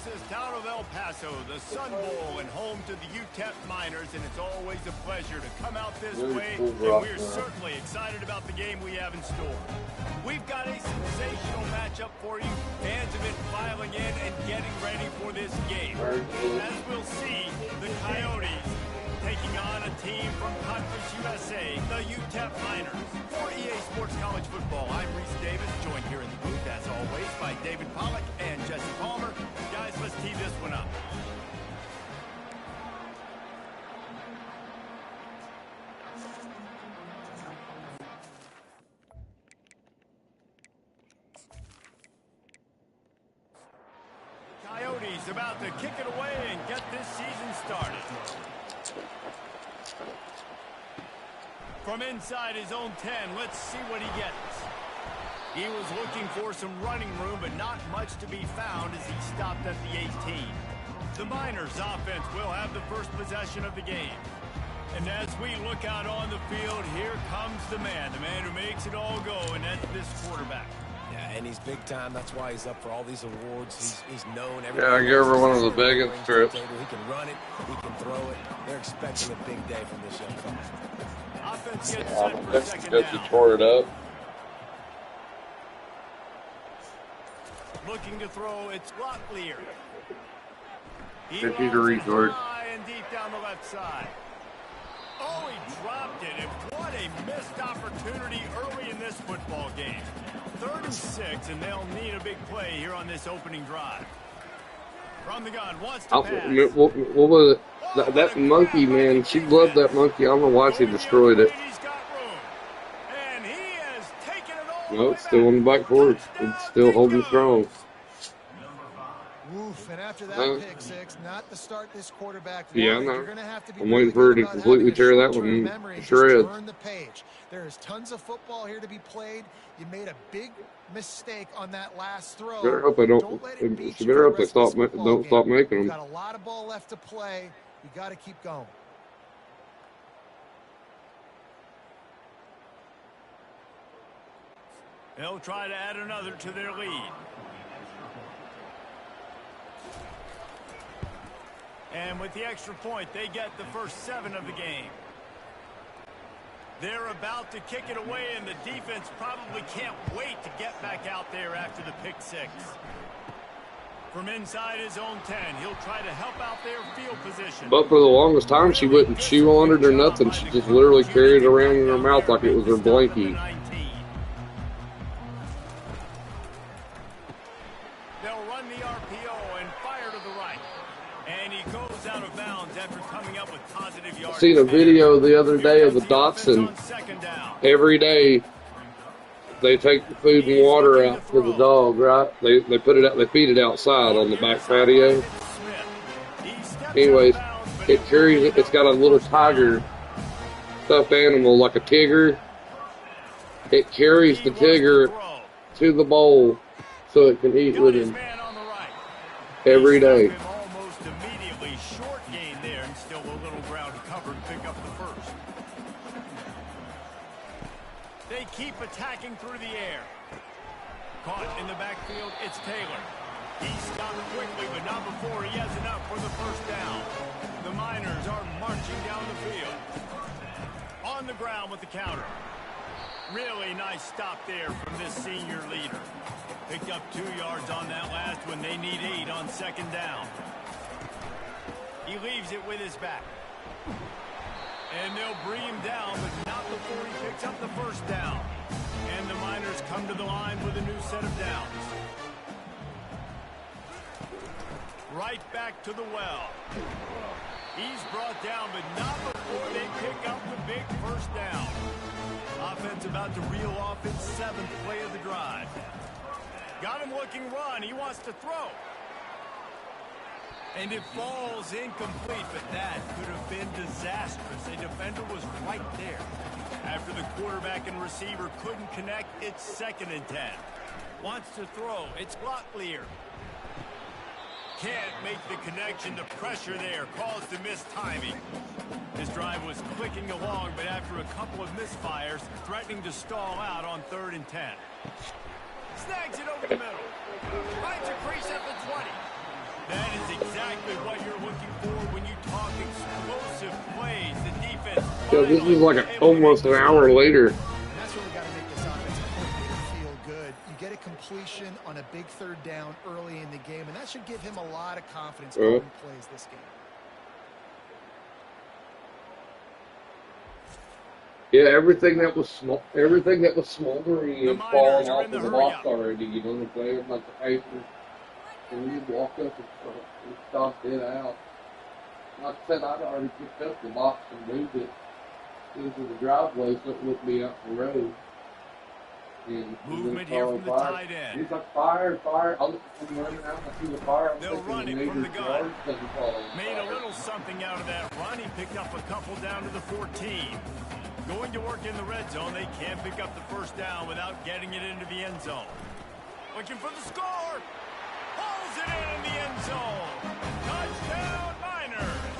This is town of El Paso, the Sun Bowl, and home to the UTEP Miners, and it's always a pleasure to come out this way, and we're certainly excited about the game we have in store. We've got a sensational matchup for you. Fans have been filing in and getting ready for this game. As we'll see, the Coyotes taking on a team from Conference USA, the UTEP Miners. For EA Sports College Football, I'm Reese Davis, joined here in the booth, as always, by David Pollack and Jesse Palmer. Guys, let's tee this one up. Coyotes about to kick it away and get this season started. From inside his own 10, let's see what he gets. He was looking for some running room, but not much to be found as he stopped at the 18. The Miners offense will have the first possession of the game. And as we look out on the field, here comes the man who makes it all go, and that's this quarterback. Yeah, and he's big time. That's why he's up for all these awards. He's known. Yeah, I give her one of the biggest trips. He can run it. He can throw it. They're expecting a big day from this young fella. Offense gets set for second down. He tore it up. Looking to throw, it's Locklear. He's a resort. And deep down the left side. Oh, he dropped it. And what a missed opportunity early in this football game. 3rd and 6, and they'll need a big play here on this opening drive. From the gun, wants to pass. What was it? That monkey, man, she loved that monkey. I don't know why she destroyed it. No, it's still on the backboard. It's still holding strong. Oof, and after that pick six, not the start this quarterback. Yeah, I know. I'm waiting for her to completely tear that one to shreds. Turn the page. There is tons of football here to be played. You made a big mistake on that last throw. Better hope I don't. She better hope they don't stop making them. Got a lot of ball left to play. You got to keep going. They'll try to add another to their lead. And with the extra point, they get the first 7 of the game. They're about to kick it away, and the defense probably can't wait to get back out there after the pick 6. From inside his own 10, he'll try to help out their field position. But for the longest time, she wouldn't chew on it or nothing. She just literally carried it around in her mouth like it was her blankie. They'll run the RPO and fire to the right. And he goes out of bounds after coming up with positive yards. I seen a video the other day of the Dachshund. Every day, they take the food and water out for the dog, right? They put it out. They feed it outside on the back patio. Anyways, it carries it. It's got a little tiger stuffed animal like a tiger. It carries the tiger to the bowl so it can eat with him every day. Almost immediately short gain there, and still a little ground covered to pick up the first. They keep attacking through the air. Caught in the backfield, it's Taylor. He stopped quickly, but not before he has enough for the first down. The Miners are marching down the field. On the ground with the counter. Really nice stop there from this senior leader. Picked up 2 yards on that last one. They need 8 on second down. He leaves it with his back. And they'll bring him down, but not before he picks up the first down. And the Miners come to the line with a new set of downs. Right back to the well. He's brought down, but not before they pick up the big first down. Offense about to reel off its 7th play of the drive. Got him looking run. He wants to throw. And it falls incomplete, but that could have been disastrous. A defender was right there. After the quarterback and receiver couldn't connect, it's 2nd and 10. Wants to throw. It's Locklear. Can't make the connection. The pressure there caused the missed timing. This drive was clicking along, but after a couple of misfires, threatening to stall out on 3rd and 10. Snags it over the middle. Finds a crease at the 20. Then Yeah, this is like almost an hour later. And that's where we got to make this offensive coordinator feel good. You get a completion on a big third down early in the game, and that should give him a lot of confidence calling plays this game. Yeah, everything that was smoldery and falling off of the box already. You know what I'm saying? Like the paper, and you walk up and stomped it out. Like I said, I'd already picked up the box and moved it into the driveway so it wouldn't be out the road. And movement here from the tight end. He's like, fire, fire. I look at him running out, I see the fire. They'll run it from the gun. Made a little something out of that run. He picked up a couple down to the 14. Going to work in the red zone. They can't pick up the first down without getting it into the end zone. Looking for the score. Pulls it in the end zone. Touchdown, Miners.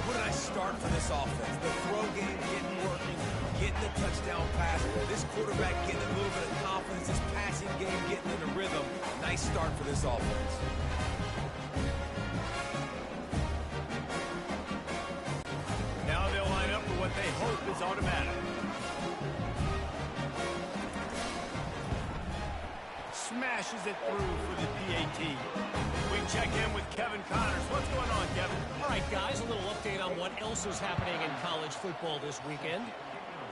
What a nice start for this offense. The throw game getting working, getting the touchdown pass. This quarterback getting a little bit of confidence. This passing game getting into rhythm. Nice start for this offense. Now they'll line up for what they hope is automatic. Smashes it through for the PAT. We check in with Kevin Connors. What's going on, Kevin? All right, guys, a little update on what else is happening in college football this weekend.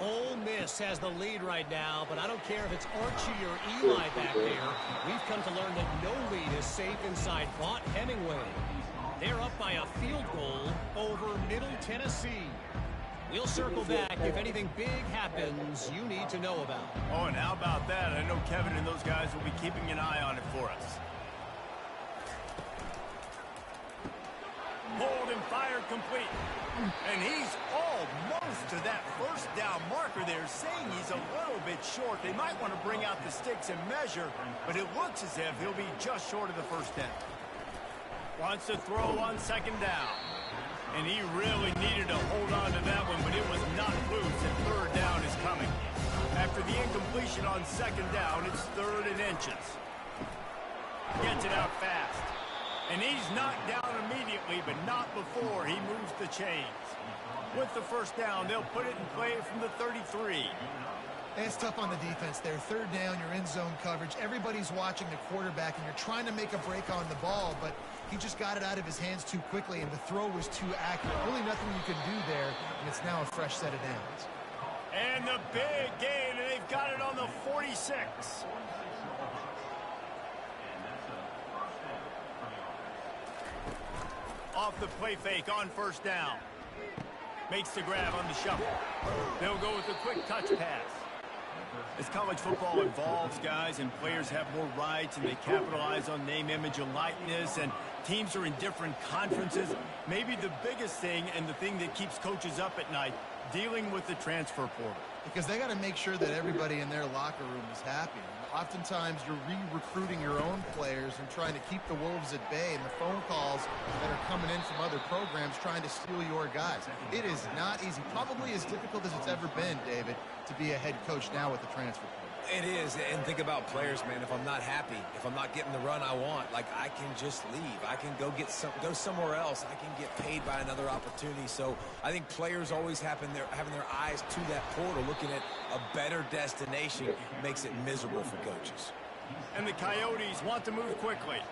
Ole Miss has the lead right now, but I don't care if it's Archie or Eli back there. We've come to learn that no lead is safe inside Vaught Hemingway. They're up by a field goal over Middle Tennessee. We'll circle back if anything big happens you need to know about. Oh, and how about that? I know Kevin and those guys will be keeping an eye on it for us. Hold and fire complete. And he's almost to that first down marker there, saying he's a little bit short. They might want to bring out the sticks and measure, but it looks as if he'll be just short of the first down. Wants to throw on second down. And he really needed to hold on to that one, but it was not loose, and third down is coming. After the incompletion on second down, it's 3rd and inches. Gets it out fast. And he's knocked down immediately, but not before he moves the chains. With the first down, they'll put it in play from the 33. And it's tough on the defense there. Third down, you're in zone coverage. Everybody's watching the quarterback, and you're trying to make a break on the ball, but he just got it out of his hands too quickly, and the throw was too accurate. Really nothing you can do there, and it's now a fresh set of downs. And the big gain, and they've got it on the 46. Off the play fake on first down. Makes the grab on the shuffle. They'll go with a quick touch pass. As college football evolves, guys, and players have more rights and they capitalize on name, image, and likeness, and teams are in different conferences, maybe the biggest thing and the thing that keeps coaches up at night, dealing with the transfer portal. Because they got to make sure that everybody in their locker room is happy. Oftentimes, you're re-recruiting your own players and trying to keep the wolves at bay, and the phone calls that are coming in from other programs trying to steal your guys. It is not easy. Probably as difficult as it's ever been, David, to be a head coach now with the transfer portal. It is, and think about players, man. If I'm not happy, if I'm not getting the run I want, like, I can just leave. I can go go somewhere else. I can get paid by another opportunity. So I think players always having their eyes to that portal, looking at a better destination, makes it miserable for coaches. And the Coyotes want to move quickly.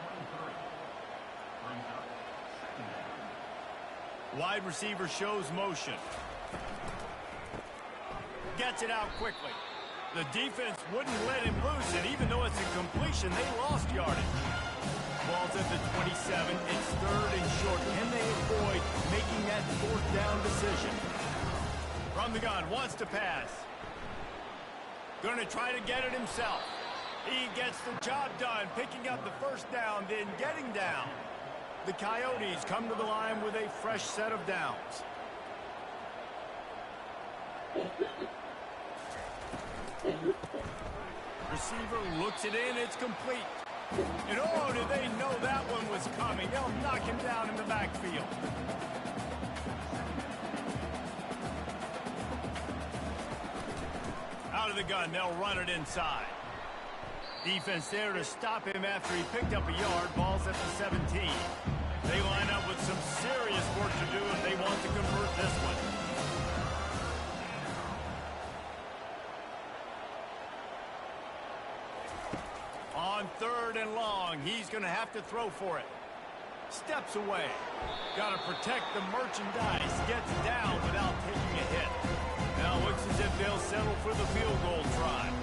Wide receiver shows motion. Gets it out quickly. The defense wouldn't let him loose, and even though it's a completion, they lost yardage. Ball's at the 27. It's 3rd and short. Can they avoid making that 4th down decision? From the gun, wants to pass. Going to try to get it himself. He gets the job done, picking up the first down, then getting down. The Coyotes come to the line with a fresh set of downs. Receiver looks it in. It's complete. And oh, did they know that one was coming. They'll knock him down in the backfield. Out of the gun. They'll run it inside. Defense there to stop him after he picked up a yard. Ball's at the 17. They line up with some serious work to do if they want to convert this one. On 3rd and long, he's going to have to throw for it. Steps away. Got to protect the merchandise. Gets down without taking a hit. Now looks as if they'll settle for the field goal try.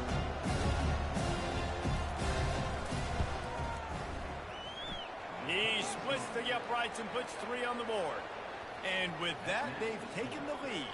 He splits the uprights and puts 3 on the board. And with that, they've taken the lead.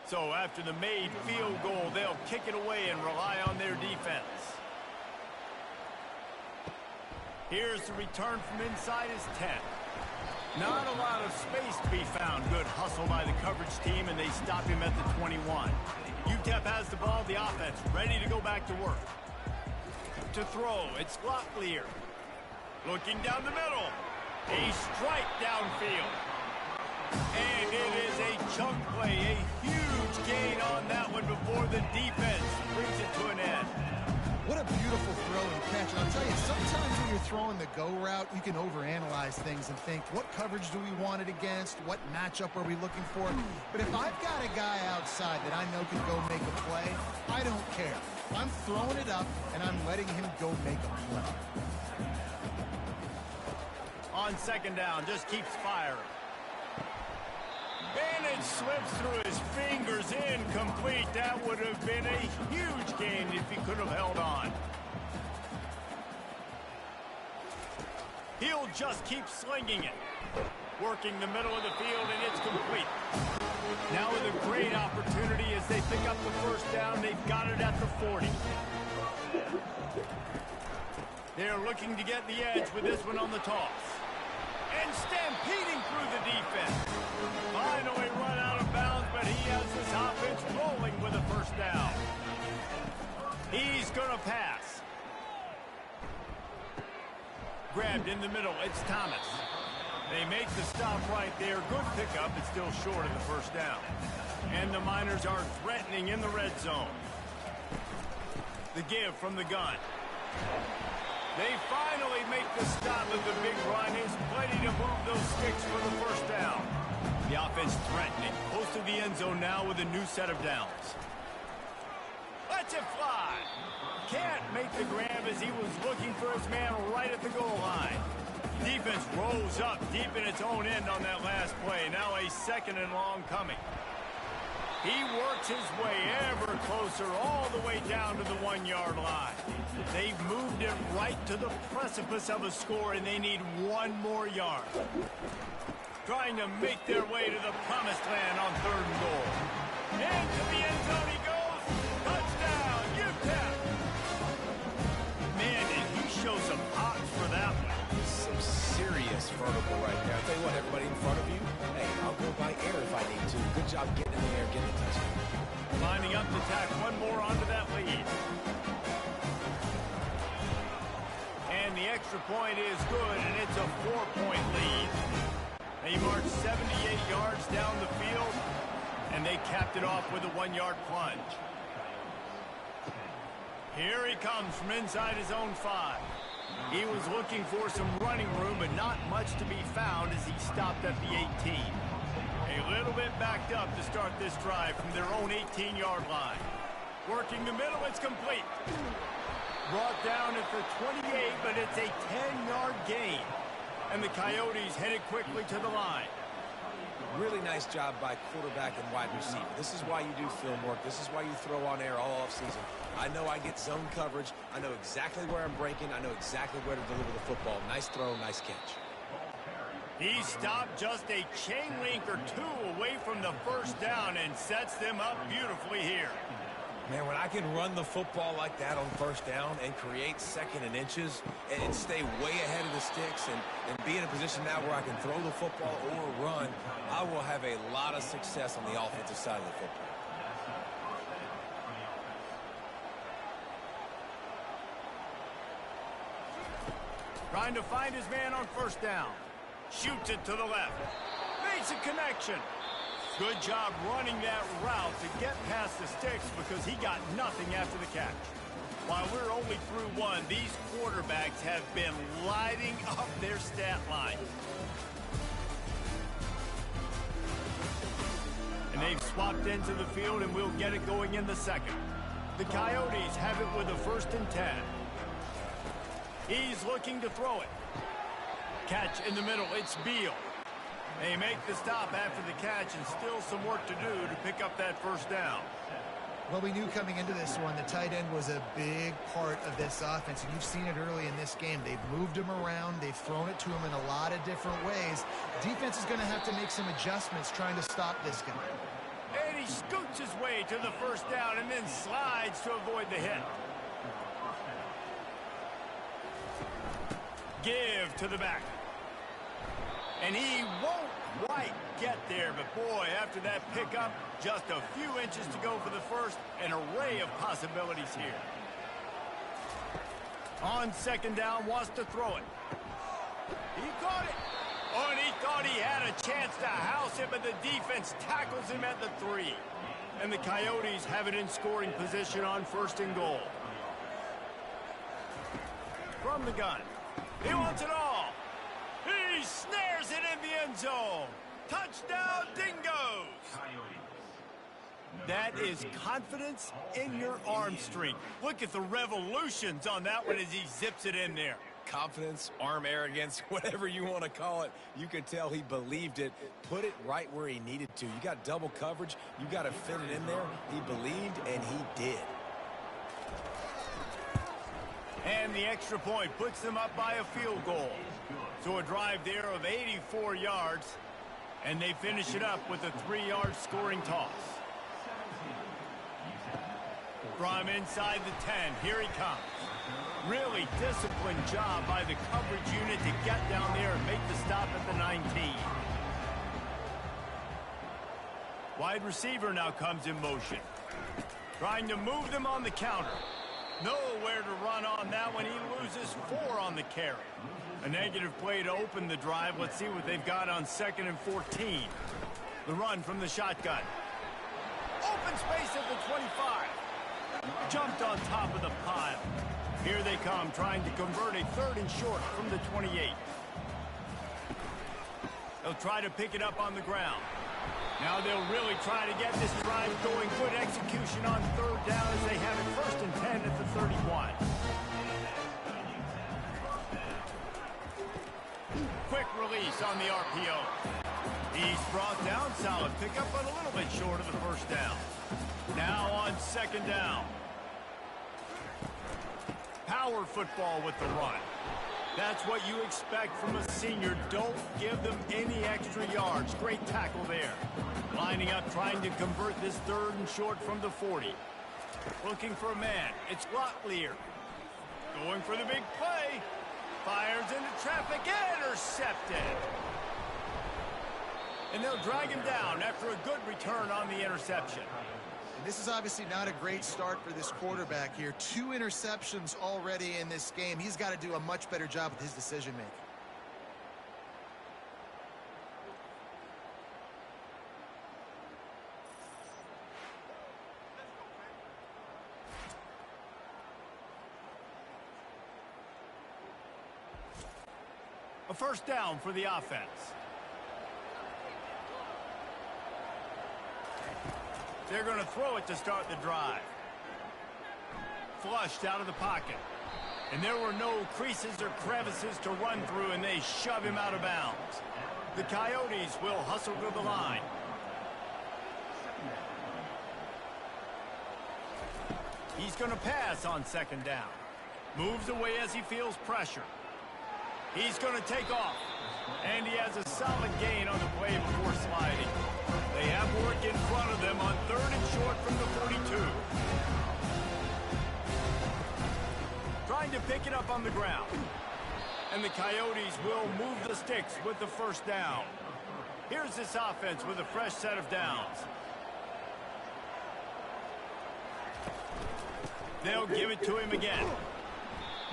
So after the made field goal, they'll kick it away and rely on their defense. Here's the return from inside his 10. Not a lot of space to be found. Good hustle by the coverage team, and they stop him at the 21. UTEP has the ball, the offense, ready to go back to work. To throw, it's Locklear. Looking down the middle. A strike downfield. And it is a chunk play, a huge gain on that one before the defense brings it to an end. What a beautiful throw and catch. And I'll tell you, sometimes when you're throwing the go route, you can overanalyze things and think, what coverage do we want it against? What matchup are we looking for? But if I've got a guy outside that I know can go make a play, I don't care. I'm throwing it up, and I'm letting him go make a play. On 2nd down, just keeps firing. And it slips through his fingers, incomplete. That would have been a huge gain if he could have held on. He'll just keep slinging it. Working the middle of the field, and it's complete. Now with a great opportunity as they pick up the 1st down. They've got it at the 40. They're looking to get the edge with this one on the toss. And stampeding through the defense. Finally run out of bounds, but he has his offense rolling with a 1st down. He's going to pass. Grabbed in the middle, it's Thomas. They make the stop right there. Good pickup, but still short of the 1st down. And the Miners are threatening in the red zone. The give from the gun. They finally make the stop with the big run. Is plenty to move those sticks for the 1st down. The offense threatening. Close to the end zone now with a new set of downs. Lets it fly. Can't make the grab as he was looking for his man right at the goal line. Defense rolls up deep in its own end on that last play. Now a 2nd and long coming. He works his way ever closer all the way down to the 1-yard line. They've moved it right to the precipice of a score, and they need 1 more yard. Trying to make their way to the promised land on 3rd and goal. Into the end zone he goes. Touchdown, UTEP. Man, did he show some hops for that one. Some serious vertical right there. I'll tell you what, everybody in front of you, hey, I'll go by air if I need to. Good job getting in the air, getting the touchdown. Lining up to tack 1 more onto that lead. And the extra point is good, and it's a 4-point lead. They march 78 yards down the field, and they capped it off with a 1-yard plunge. Here he comes from inside his own 5. He was looking for some running room, but not much to be found as he stopped at the 18. A little bit backed up to start this drive from their own 18-yard line. Working the middle, it's complete. Brought down at the 28, but it's a 10-yard gain. And the Coyotes headed quickly to the line. Really nice job by quarterback and wide receiver. This is why you do film work. This is why you throw on air all offseason. I know I get zone coverage. I know exactly where I'm breaking. I know exactly where to deliver the football. Nice throw, nice catch. He stopped just a chain link or 2 away from the 1st down and sets them up beautifully here. Man, when I can run the football like that on 1st down and create 2nd and inches and stay way ahead of the sticks and be in a position now where I can throw the football or run, I will have a lot of success on the offensive side of the football. Trying to find his man on 1st down. Shoots it to the left. Makes a connection. Good job running that route to get past the sticks because he got nothing after the catch. While we're only through one, these quarterbacks have been lighting up their stat line. And they've swapped into the field, and we'll get it going in the second. The Coyotes have it with a 1st and 10. He's looking to throw it. Catch in the middle. It's Beal. They make the stop after the catch, and still some work to do to pick up that 1st down. Well, we knew coming into this one, the tight end was a big part of this offense, and you've seen it early in this game. They've moved him around. They've thrown it to him in a lot of different ways. Defense is going to have to make some adjustments trying to stop this guy. And he scoots his way to the 1st down and then slides to avoid the hit. Give to the back. And he won't quite get there, but boy, after that pickup, just a few inches to go for the 1st, an array of possibilities here. On 2nd down, wants to throw it. He caught it. Oh, and he thought he had a chance to house him, but the defense tackles him at the 3. And the Coyotes have it in scoring position on 1st and goal. From the gun. He wants it all. He snares it in the end zone. Touchdown, Dingoes. That is confidence in your arm strength. Look at the revolutions on that one as he zips it in there. Confidence, arm arrogance, whatever you want to call it. You could tell he believed it. Put it right where he needed to. You got double coverage. You got to fit it in there. He believed, and he did. And the extra point puts them up by a field goal. So a drive there of 84 yards, and they finish it up with a 3-yard scoring toss. From inside the 10, here he comes. Really disciplined job by the coverage unit to get down there and make the stop at the 19. Wide receiver now comes in motion. Trying to move them on the counter. Nowhere to run on that one. He loses 4 on the carry. A negative play to open the drive. Let's see what they've got on 2nd and 14. The run from the shotgun. Open space at the 25. Jumped on top of the pile. Here they come, trying to convert a 3rd and short from the 28. They'll try to pick it up on the ground. Now they'll really try to get this drive going. Good execution on 3rd down as they have it 1st and 10 at the 31. Quick release on the RPO. He's brought down, solid pickup, but a little bit short of the 1st down. Now on 2nd down. Power football with the run. That's what you expect from a senior. Don't give them any extra yards. Great tackle there. Lining up, trying to convert this 3rd and short from the 40. Looking for a man. It's Locklear. Going for the big play. Fires into traffic. Intercepted. And they'll drag him down after a good return on the interception. And this is obviously not a great start for this quarterback here. 2 interceptions already in this game. He's got to do a much better job with his decision-making. A 1st down for the offense. They're going to throw it to start the drive. Flushed out of the pocket. And there were no creases or crevices to run through, and they shove him out of bounds. The Coyotes will hustle to the line. He's going to pass on 2nd down. Moves away as he feels pressure. He's going to take off. And he has a solid gain on the play before sliding. They have work in front of them on 3rd and short from the 42. Trying to pick it up on the ground. And the Coyotes will move the sticks with the 1st down. Here's this offense with a fresh set of downs. They'll give it to him again.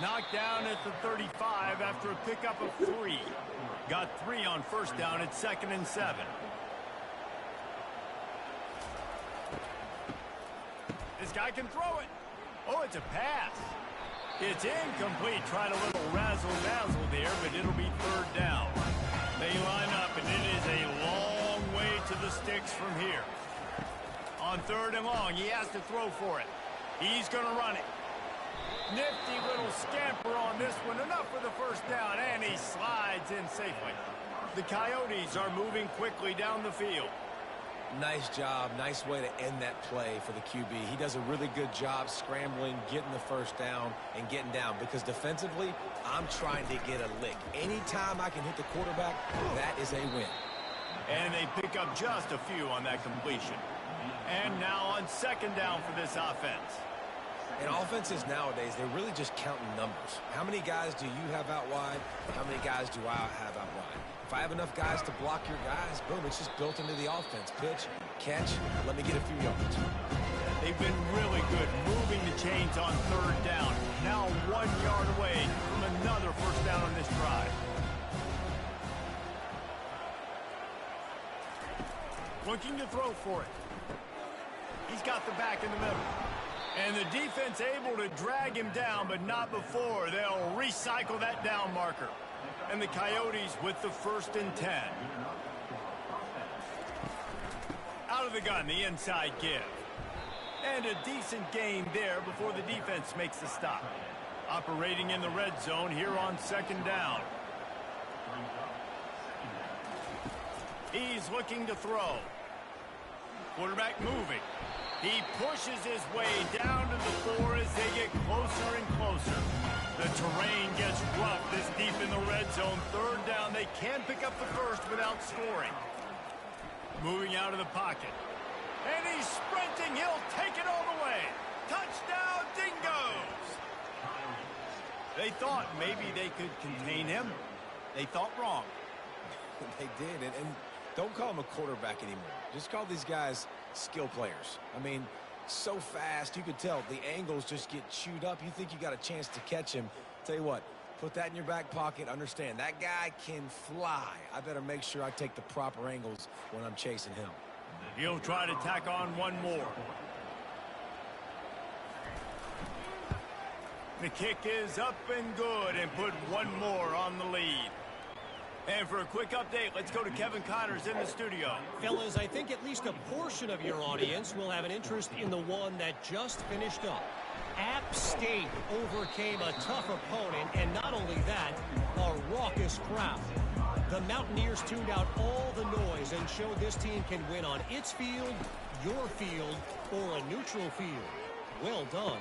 Knocked down at the 35 after a pickup of 3. Got 3 on 1st down at 2nd and 7. This guy can throw it. Oh, it's a pass. It's incomplete. Tried a little razzle-dazzle there, but it'll be third down. They line up, and it is a long way to the sticks from here. On third and long, he has to throw for it. He's going to run it. Nifty little scamper on this one. Enough for the first down, and he slides in safely. The Coyotes are moving quickly down the field. Nice job. Nice way to end that play for the QB. He does a really good job scrambling, getting the first down, and getting down. Because defensively, I'm trying to get a lick. Anytime I can hit the quarterback, that is a win. And they pick up just a few on that completion. And now on second down for this offense. And offenses nowadays, they're really just counting numbers. How many guys do you have out wide? How many guys do I have out wide? If I have enough guys to block your guys, boom, it's just built into the offense. Pitch, catch, let me get a few yards. They've been really good moving the chains on third down. Now 1 yard away from another first down on this drive. Looking to throw for it. He's got the back in the middle. And the defense able to drag him down, but not before. They'll recycle that down marker. And the Coyotes with the 1st and 10. Out of the gun, the inside give. And a decent gain there before the defense makes the stop. Operating in the red zone here on second down. He's looking to throw. Quarterback moving. He pushes his way down to the 4 as they get closer and closer. The terrain gets rough this deep in the red zone. Third down, they can pick up the first without scoring. Moving out of the pocket. And he's sprinting. He'll take it all the way. Touchdown, Dingoes! They thought maybe they could contain him. They thought wrong. They did, and don't call him a quarterback anymore. Just call these guys skill players. I mean, so fast, you could tell the angles just get chewed up. You think you got a chance to catch him. Tell you what, put that in your back pocket. Understand, that guy can fly. I better make sure I take the proper angles when I'm chasing him. He'll try to tack on one more. The kick is up and good, and put one more on the lead. And for a quick update, let's go to Kevin Connors in the studio. Fellas, I think at least a portion of your audience will have an interest in the one that just finished up. App State overcame a tough opponent, and not only that, a raucous crowd. The Mountaineers tuned out all the noise and showed this team can win on its field, your field, or a neutral field. Well done.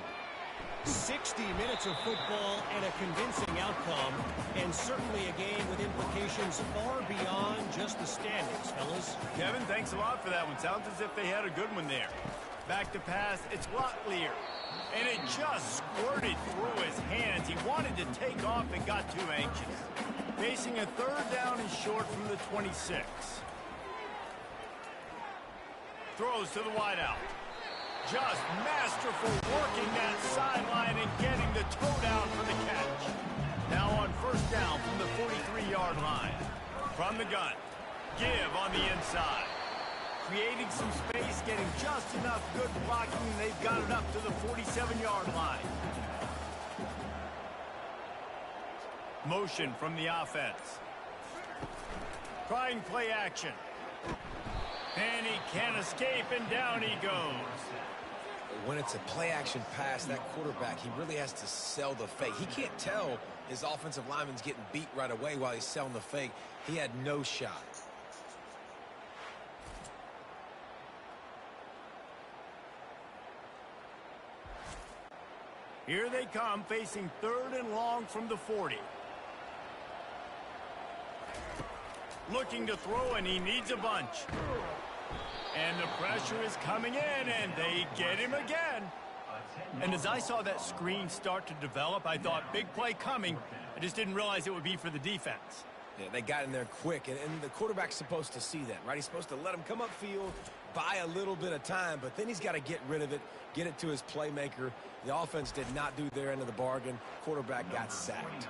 60 minutes of football and a convincing outcome, and certainly a game with implications far beyond just the standings, fellas. Kevin, thanks a lot for that one. Sounds as if they had a good one there. Back to pass, it's Locklear. And it just squirted through his hands. He wanted to take off and got too anxious. Facing a third down and short from the 26. Throws to the wideout. Just masterful working that sideline and getting the toe down for the catch. Now on first down from the 43-yard line. From the gun. Give on the inside. Creating some space, getting just enough good blocking, and they've got it up to the 47-yard line. Motion from the offense. Trying play action. And he can't escape, and down he goes. When it's a play-action pass, that quarterback, he really has to sell the fake. He can't tell his offensive lineman's getting beat right away while he's selling the fake. He had no shot. Here they come, facing third and long from the 40. Looking to throw, and he needs a bunch. And the pressure is coming in, and they get him again. And as I saw that screen start to develop, I thought, big play coming. I just didn't realize it would be for the defense. Yeah, they got in there quick, and the quarterback's supposed to see that, right? He's supposed to let him come upfield, buy a little bit of time, but then he's got to get rid of it, get it to his playmaker. The offense did not do their end of the bargain. Quarterback got sacked.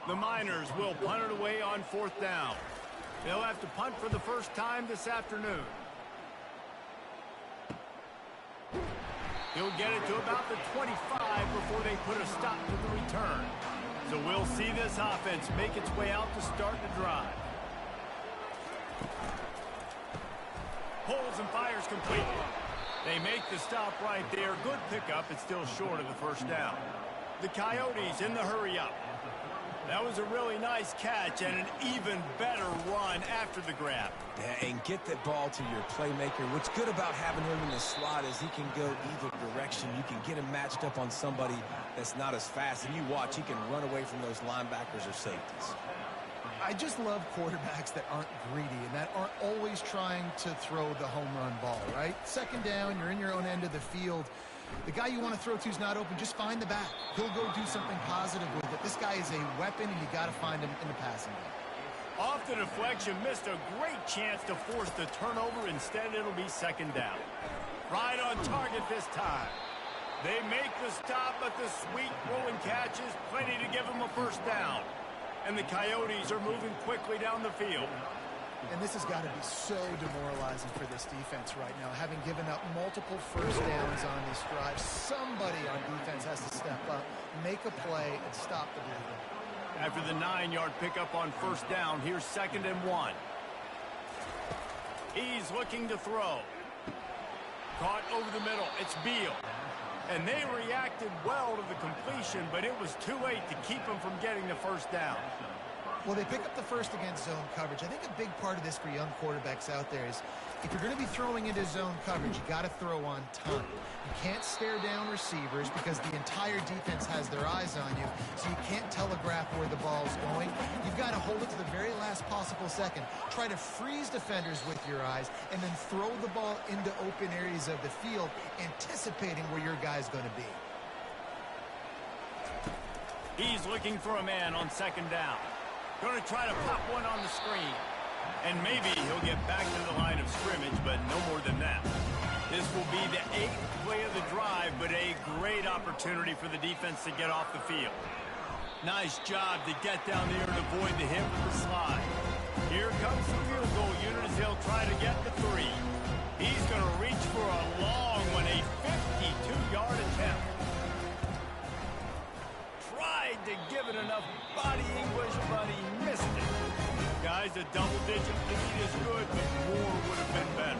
The Miners will punt it away on fourth down. They'll have to punt for the first time this afternoon. He'll get it to about the 25 before they put a stop to the return. So we'll see this offense make its way out to start the drive. Pulls and fires complete. They make the stop right there. Good pickup. It's still short of the first down. The Coyotes in the hurry-up. That was a really nice catch and an even better run after the grab. Yeah, and get that ball to your playmaker. What's good about having him in the slot is he can go either direction. You can get him matched up on somebody that's not as fast. And you watch, he can run away from those linebackers or safeties. I just love quarterbacks that aren't greedy and that aren't always trying to throw the home run ball, right? Second down, you're in your own end of the field. The guy you want to throw to is not open. Just find the back. He'll go do something positive with it. This guy is a weapon, and you got to find him in the passing game. Off the deflection, missed a great chance to force the turnover. Instead, it'll be second down. Right on target this time. They make the stop, but the sweet rolling catch is plenty to give them a first down. And the Coyotes are moving quickly down the field. And this has got to be so demoralizing for this defense right now. Having given up multiple first downs on this drive, somebody on defense has to step up, make a play, and stop the bleeding. After the 9-yard pickup on first down, here's 2nd and 1. He's looking to throw. Caught over the middle. It's Beal. And they reacted well to the completion, but it was too late to keep them from getting the first down. Well, they pick up the first against zone coverage. I think a big part of this for young quarterbacks out there is if you're going to be throwing into zone coverage, you got to throw on time. You can't stare down receivers because the entire defense has their eyes on you, so you can't telegraph where the ball's going. You've got to hold it to the very last possible second. Try to freeze defenders with your eyes and then throw the ball into open areas of the field, anticipating where your guy's going to be. He's looking for a man on 2nd down. Going to try to pop one on the screen. And maybe he'll get back to the line of scrimmage, but no more than that. This will be the 8th play of the drive, but a great opportunity for the defense to get off the field. Nice job to get down there and avoid the hit with the slide. Here comes the field goal unit as they'll try to get the 3. He's going to reach for a long one, a 52-yard attempt. Tried to give it enough body English, but he missed it. Guys, a double-digit lead is good, but more would have been better.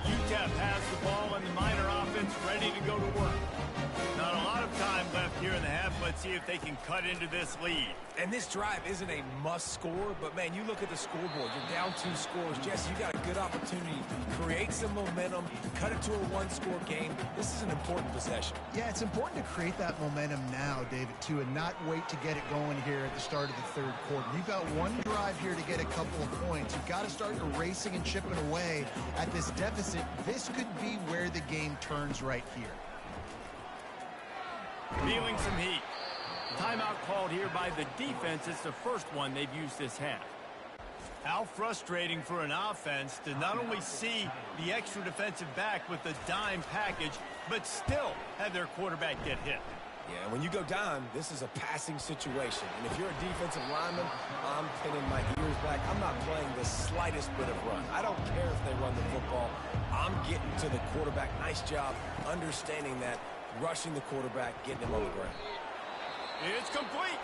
UTEP has the ball and the Miner offense ready to go to work. Not a lot of time left here in the half. Let's see if they can cut into this lead. And this drive isn't a must score, but man, you look at the scoreboard, you're down 2 scores. Jesse, you got a good opportunity to create some momentum, cut it to a 1-score game. This is an important possession. Yeah, it's important to create that momentum now, David, too, and not wait to get it going here at the start of the 3rd quarter. You've got one drive here to get a couple of points. You've got to start erasing and chipping away at this deficit. This could be where the game turns right here. Feeling some heat. Timeout called here by the defense. It's the first one they've used this half. How frustrating for an offense to not only see the extra defensive back with the dime package, but still have their quarterback get hit. Yeah, when you go dime, this is a passing situation. And if you're a defensive lineman, I'm pinning my ears back. I'm not playing the slightest bit of run. I don't care if they run the football. I'm getting to the quarterback. Nice job understanding that, rushing the quarterback, getting him on the ground. It's complete.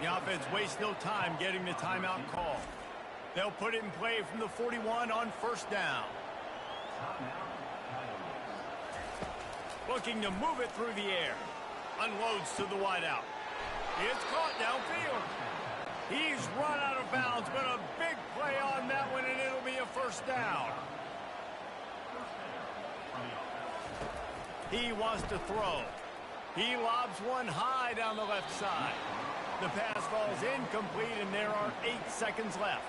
The offense wastes no time getting the timeout call. They'll put it in play from the 41 on first down. Looking to move it through the air. Unloads to the wideout. It's caught downfield. He's run out of bounds, but a big play on that one, and it'll be a first down. He wants to throw. He lobs one high down the left side. The pass falls incomplete, and there are 8 seconds left.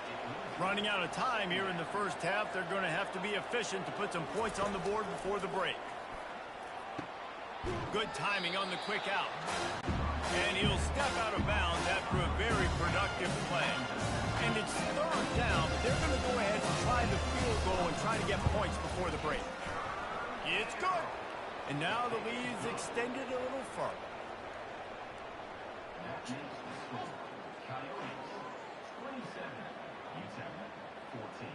Running out of time here in the first half, they're going to have to be efficient to put some points on the board before the break. Good timing on the quick out. And he'll step out of bounds after a very productive play. And it's 3rd down, but they're going to go ahead and try the field goal and try to get points before the break. It's good. And now the lead is extended a little further. Coyotes, 27, UTEP, 14.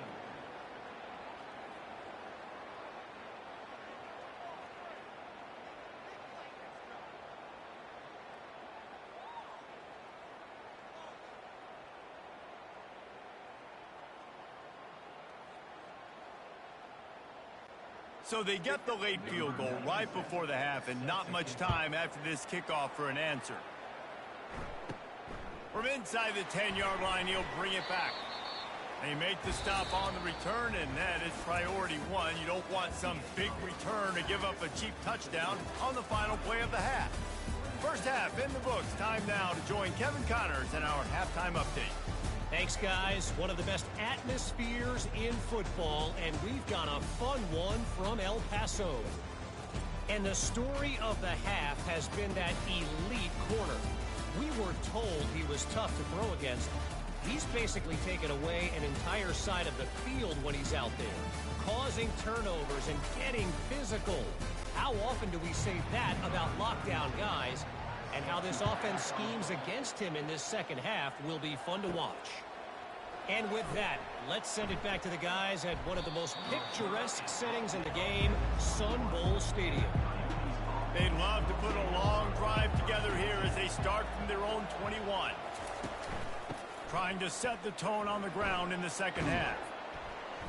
So they get the late field goal right before the half and not much time after this kickoff for an answer. From inside the 10-yard line, he'll bring it back. They make the stop on the return, and that is priority one. You don't want some big return to give up a cheap touchdown on the final play of the half. First half in the books. Time now to join Kevin Connors in our halftime update. Thanks, guys. One of the best atmospheres in football, and we've got a fun one from El Paso. And the story of the half has been that elite corner. We were told he was tough to throw against. He's basically taken away an entire side of the field when he's out there, causing turnovers and getting physical. How often do we say that about lockdown guys? And how this offense schemes against him in this second half will be fun to watch. And with that, let's send it back to the guys at one of the most picturesque settings in the game, Sun Bowl Stadium. They'd love to put a long drive together here as they start from their own 21. Trying to set the tone on the ground in the second half.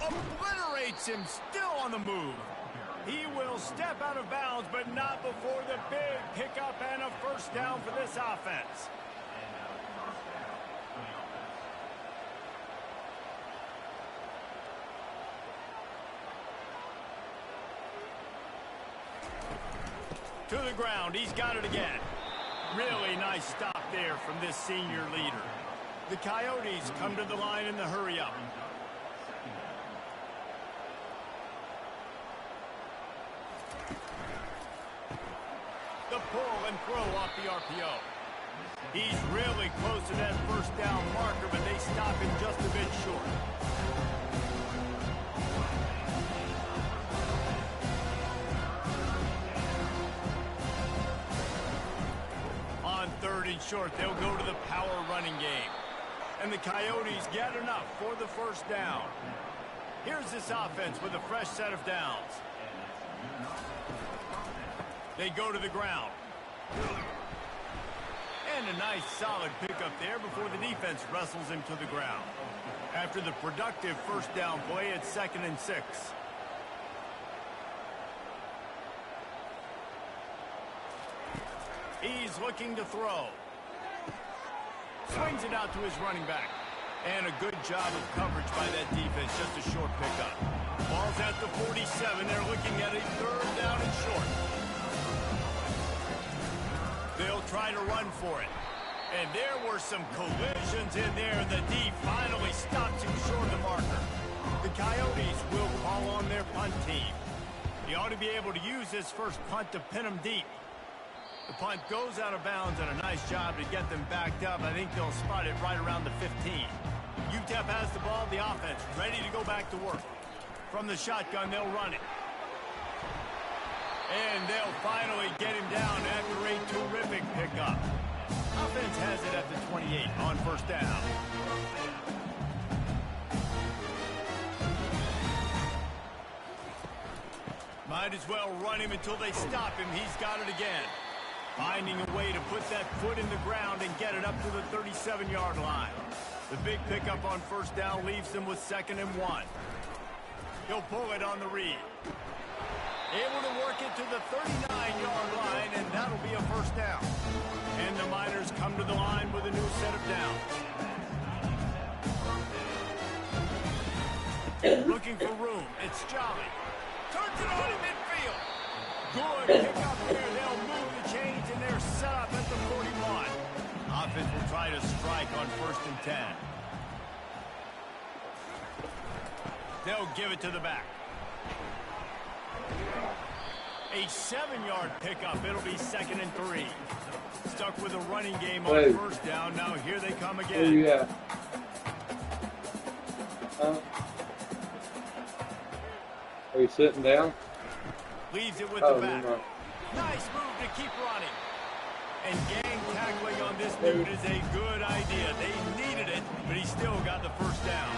Obliterates him, still on the move. He will step out of bounds, but not before the big pickup and a first down for this offense. To the ground, he's got it again. Really nice stop there from this senior leader. The Coyotes come to the line in the hurry-up. The pull and throw off the RPO. He's really close to that first down marker, but they stop him just a bit short. On third and short, they'll go to the power running game. And the Coyotes get enough for the first down. Here's this offense with a fresh set of downs. They go to the ground. And a nice solid pickup there before the defense wrestles him to the ground. After the productive first down play, it's 2nd and 6. He's looking to throw. Swings it out to his running back. And a good job of coverage by that defense. Just a short pickup. Ball's at the 47. They're looking at a 3rd down and short. They'll try to run for it. And there were some collisions in there. The D finally stops him short of the marker. The Coyotes will call on their punt team. He ought to be able to use this first punt to pin him deep. The punt goes out of bounds, and a nice job to get them backed up. I think they'll spot it right around the 15. UTEP has the ball, the offense ready to go back to work. From the shotgun, they'll run it. And they'll finally get him down after a terrific pickup. Offense has it at the 28 on first down. Might as well run him until they stop him. He's got it again. Finding a way to put that foot in the ground and get it up to the 37-yard line. The big pickup on first down leaves them with 2nd and 1. He'll pull it on the read. Able to work it to the 39-yard line, and that'll be a first down. And the Miners come to the line with a new set of downs. Looking for room. It's Jolly. Turns it on in midfield. Good pick up there. They'll move the chains, and they're set up at the 41. Offense will try to strike on 1st and 10. They'll give it to the back. A 7-yard pickup. It'll be 2nd and 3. Stuck with a running game on first down. Now here they come again. Oh, yeah. Are you sitting down? Leaves it with Oh, the back. no. Nice move to keep running. And gang tackling on this dude is a good idea. They needed it, but he still got the first down.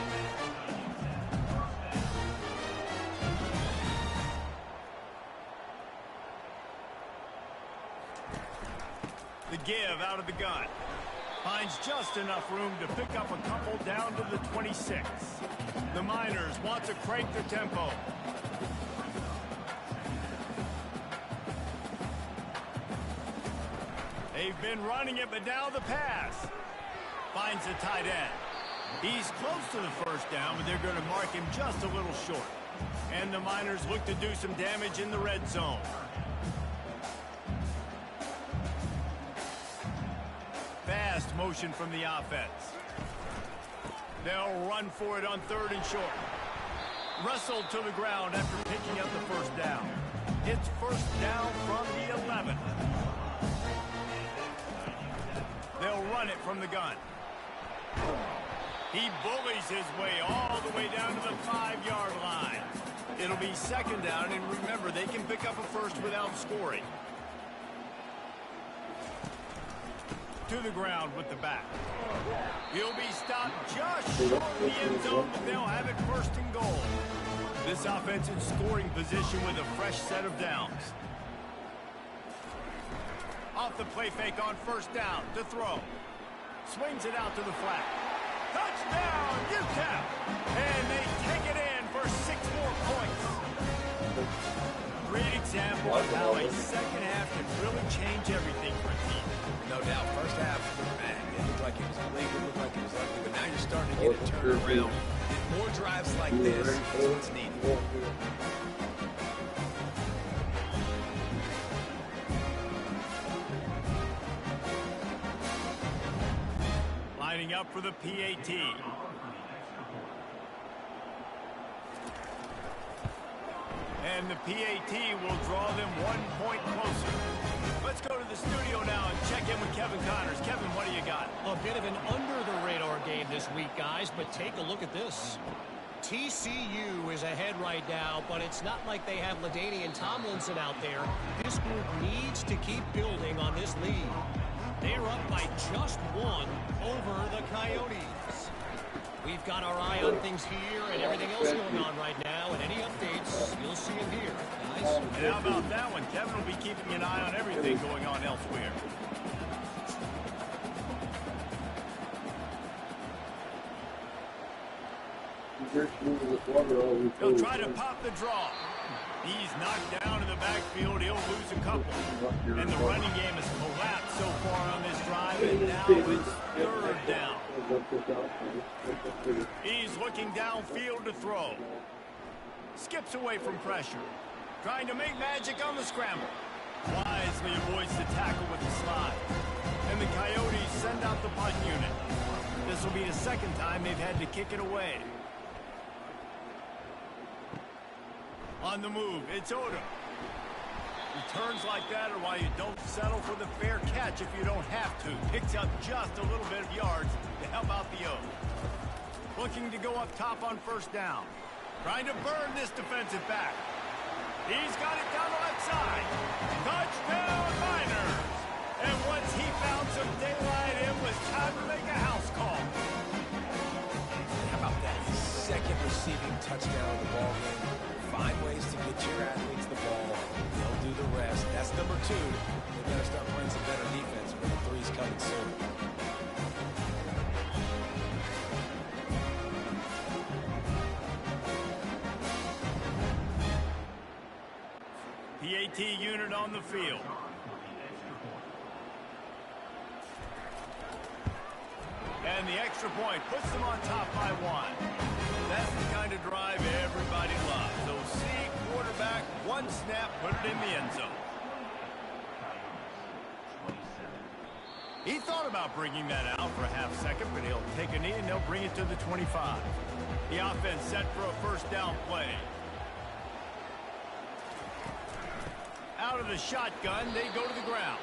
The give out of the gun. Finds just enough room to pick up a couple down to the 26. The Miners want to crank the tempo. They've been running it, but now the pass. Finds the tight end. He's close to the first down, but they're going to mark him just a little short. And the Miners look to do some damage in the red zone. Fast motion from the offense. They'll run for it on 3rd and short. Wrestled to the ground after picking up the first down. It's first down from the 11. They'll run it from the gun. He bullies his way all the way down to the 5-yard line. It'll be 2nd down, and remember, they can pick up a first without scoring. To the ground with the back. He'll be stopped just short of the end zone, but they'll have it 1st and goal. This offense in scoring position with a fresh set of downs. Off the play fake on 1st down to throw. Swings it out to the flat. Touchdown, UTEP! And they take it in for 6 more points. Great example of how a second half can really change everything for a team. No doubt, first half, man, it looked like it was bleak, it looked like it was ugly, but now you're starting to get it turned around. More drives like this is what's needed. Lining up for the PAT. And the PAT will draw them 1 point closer. Let's go to the studio now and check in with Kevin Connors. Kevin, what do you got? A bit of an under-the-radar game this week, guys, but take a look at this. TCU is ahead right now, but it's not like they have LaDainian Tomlinson out there. This group needs to keep building on this lead. They're up by just 1 over the Coyotes. We've got our eye on things here and everything else going on right now, and any updates, you'll see them here, guys. And how about that one? Kevin will be keeping an eye on everything going on elsewhere. He'll try to pop the draw. He's knocked down in the backfield. He'll lose a couple. And the running game has collapsed so far on this drive, and now it's 3rd down. He's looking downfield to throw. Skips away from pressure. Trying to make magic on the scramble. Wisely avoids the tackle with the slide. And the Coyotes send out the punt unit. This will be the 2nd time they've had to kick it away. On the move, it's Odom. Returns like that are why you don't settle for the fair catch if you don't have to. Picks up just a little bit of yards to help out the O. Looking to go up top on 1st down. Trying to burn this defensive back. He's got it down the left side. Touchdown, Miners! And once he found some daylight, it was time to make a house call. How about that? His 2nd receiving touchdown of the ball game. Find ways to get your athletes the ball. They'll do the rest. That's number 2. They've got to start playing some better defense, but the 3's coming soon. PAT unit on the field. And the extra point puts them on top by 1. That's the kind of drive everybody loves. So see quarterback, 1 snap, put it in the end zone. He thought about bringing that out for a half second, but he'll take a knee and they'll bring it to the 25. The offense set for a 1st down play. Out of the shotgun, they go to the ground.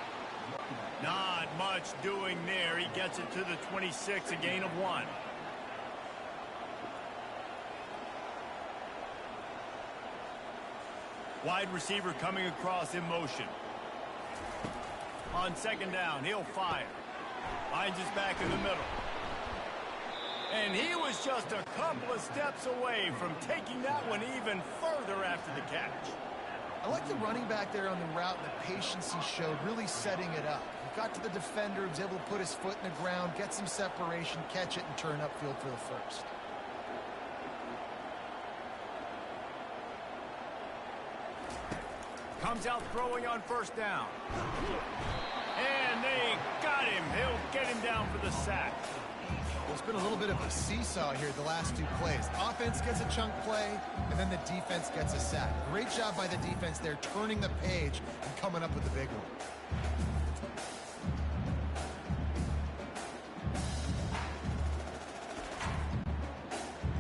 Not much doing there. He gets it to the 26, a gain of 1. Wide receiver coming across in motion. On second down, he'll fire. Finds his back in the middle. And he was just a couple of steps away from taking that one even further after the catch. I like the running back there on the route and the patience he showed, really setting it up. He got to the defender, he was able to put his foot in the ground, get some separation, catch it, and turn upfield for the first. Comes out throwing on first down. And they got him. He'll get him down for the sack. Well, it's been a little bit of a seesaw here the last two plays. Offense gets a chunk play, and then the defense gets a sack. Great job by the defense there, turning the page and coming up with the big one.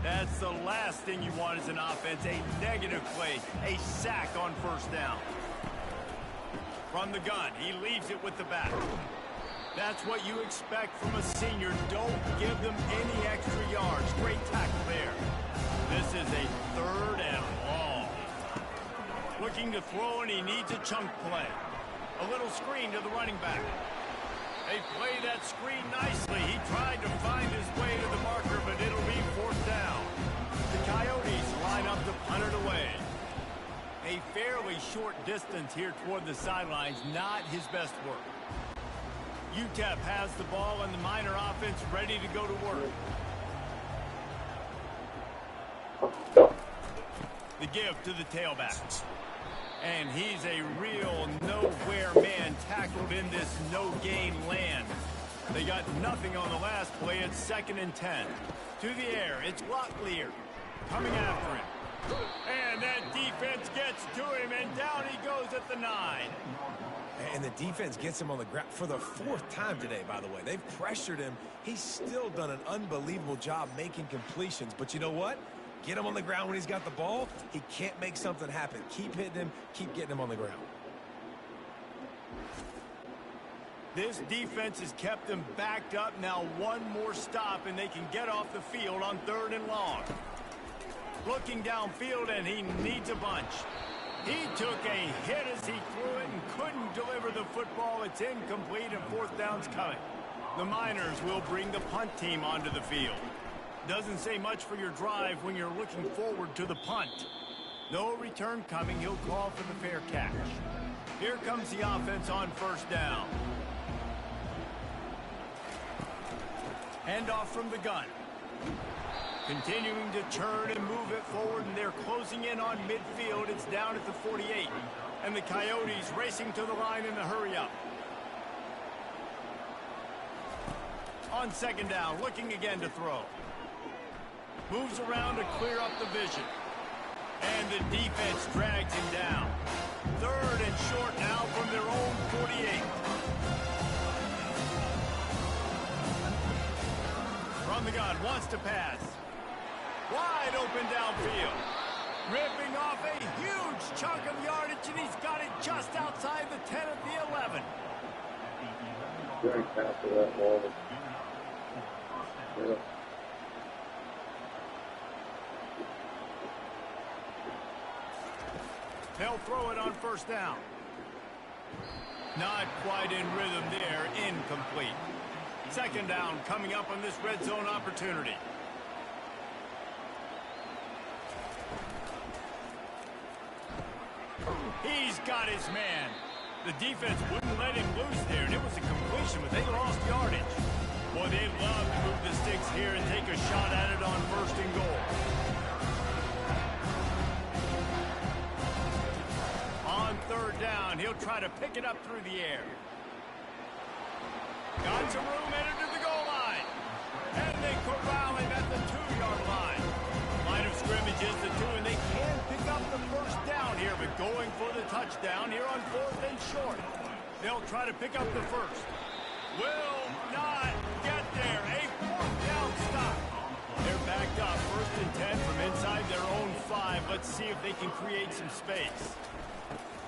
That's the last thing you want as an offense, a negative play, a sack on first down. From the gun, he leaves it with the back. That's what you expect from a senior. Don't give them any extra yards. Great tackle there. This is a third and long. Looking to throw, and he needs a chunk play. A little screen to the running back. They play that screen nicely. He tried to find his way to the marker, but it'll be fourth down. The Coyotes line up to punt it away. A fairly short distance here toward the sidelines, not his best work. UTEP has the ball and the Miner offense ready to go to work. The give to the tailback. And he's a real nowhere man tackled in this no-gain land. They got nothing on the last play. It's 2nd and 10. To the air, it's Locklear coming after him. And that defense gets to him, and down he goes at the 9. And the defense gets him on the ground for the 4th time today, by the way. They've pressured him. He's still done an unbelievable job making completions. But you know what? Get him on the ground when he's got the ball. He can't make something happen. Keep hitting him. Keep getting him on the ground. This defense has kept them backed up. Now one more stop, and they can get off the field on 3rd and long. Looking downfield, and he needs a bunch. He took a hit as he threw it and couldn't deliver the football. It's incomplete, and 4th down's coming. The Miners will bring the punt team onto the field. Doesn't say much for your drive when you're looking forward to the punt. No return coming. He'll call for the fair catch. Here comes the offense on first down. Handoff from the gun. Continuing to turn and move it forward, and they're closing in on midfield. It's down at the 48. And the Coyotes racing to the line in a hurry-up. On second down, looking again to throw. Moves around to clear up the vision. And the defense drags him down. 3rd and short now from their own 48. From the gun, wants to pass. Wide open downfield. Ripping off a huge chunk of yardage, and he's got it just outside the 10 at the 11. Great pass to that ball. Yeah. They'll throw it on first down. Not quite in rhythm there. Incomplete. 2nd down coming up on this red zone opportunity. He's got his man. The defense wouldn't let him loose there, and it was a completion, but they lost yardage. Boy, they love to move the sticks here and take a shot at it on 1st and goal. On 3rd down, he'll try to pick it up through the air. Got some room headed to the goal line. And they corral him at the 2-yard line. Line of scrimmage is the 2, and they can pick up the first down here, but going for the touchdown here on 4th and short. They'll try to pick up the first. Will not get there. A 4th down stop. They're backed up. 1st and 10 from inside their own 5. Let's see if they can create some space.